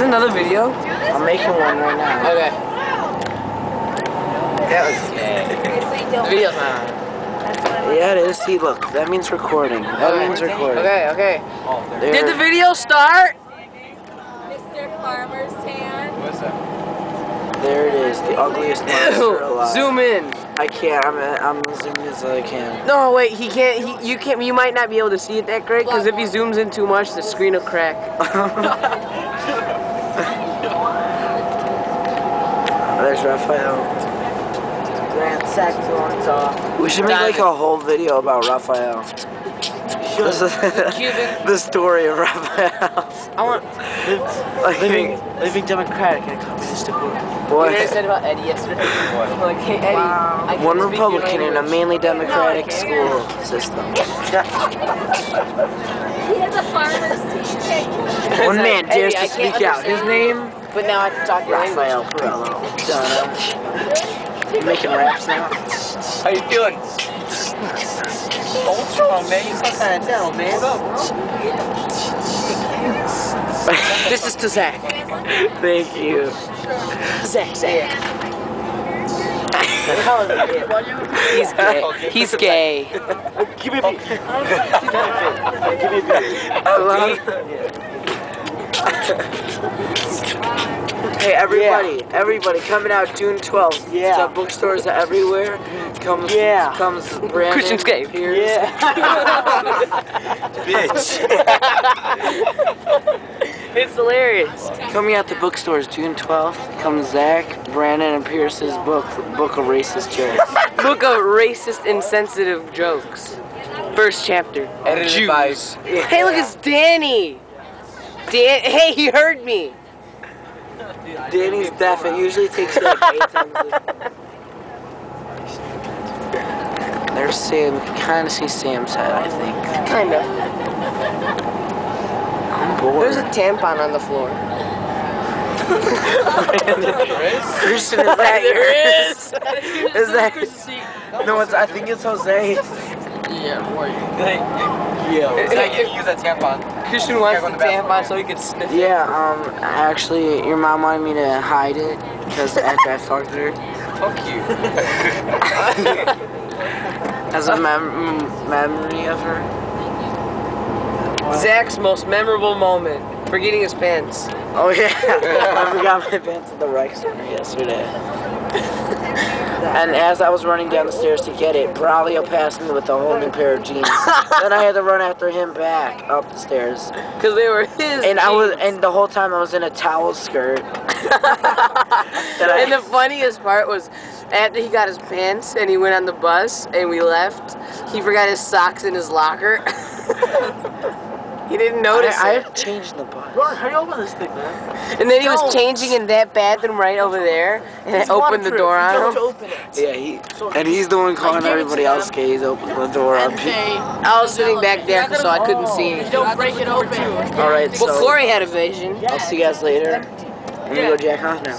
another video? I'm making one right now. Okay. That was gay. The video's not on. Yeah, it is. See, look, that means recording. That means recording. Okay. There. Did the video start? Mr. Farmer's Tan. What's that? There it is, the ugliest monster alive. Zoom in. I can't. I'm zooming as I can. No, wait. He can't. You can't. You might not be able to see it that great because if he zooms in too much, the screen will crack. There's Raphael. Grand Saxon's off. We should make like a whole video about Raphael. This is the story of Raphael. I want. Living democratic in a communistic world. What Boy, did I said about Eddie yesterday? Like, hey, Eddie. I can one speak your Republican in a language. mainly democratic school system. He has a farmer's tan. One man dares Eddie, I to can't speak out. His understand name? But now I can talk your language. Raphael Perello. You making raps now? How you feeling? Ultra, man. You some kind of down, man. What up, bro? This is to Zach. Thank you. Zach. He's gay. He's gay. Give me a beat. Give me a beat. I love Hey, everybody, coming out June 12th. Yeah. So bookstores everywhere. Comes Brandon. Christian's gay. Pierce. Yeah. Bitch. It's hilarious. Coming out to bookstores June 12th comes Zach, Brandon, and Pierce's book of racist jokes. Book of racist, insensitive jokes. First chapter. Edited by. Hey, look, it's Danny. Hey, he heard me. Danny's deaf. It usually takes you like 8 times. There's Sam. You can kind of see Sam's head, I think. Kind of. I'm bored. There's a tampon on the floor. Christian, is that There yours? Is that? No, I think it's Jose. Yeah, boy. Yo. Zach, you can use that tampon. Christian wants the tampon so he can sniff it. Yeah, actually, your mom wanted me to hide it because after I fucked her. Fuck you. As a memory of her. Zach's most memorable moment. Forgetting his pants. Oh yeah, I forgot my pants at the rec center yesterday. And as I was running down the stairs to get it, Braulio passed me with a whole new pair of jeans. Then I had to run after him back up the stairs. Because they were his And the whole time I was in a towel skirt. And the funniest part was after he got his pants and he went on the bus and we left, he forgot his socks in his locker. He didn't notice I it. had changed the bus. How do you open this thing, man? And then he was changing in that bathroom right over there and I opened the door on him. Yeah, he's the one calling everybody else gay. He's opening the door on people. I was sitting back there so I couldn't see anything. Don't break it open. Alright, Well, so Corey had a vision. I'll see you guys later. I'm gonna go jack off now.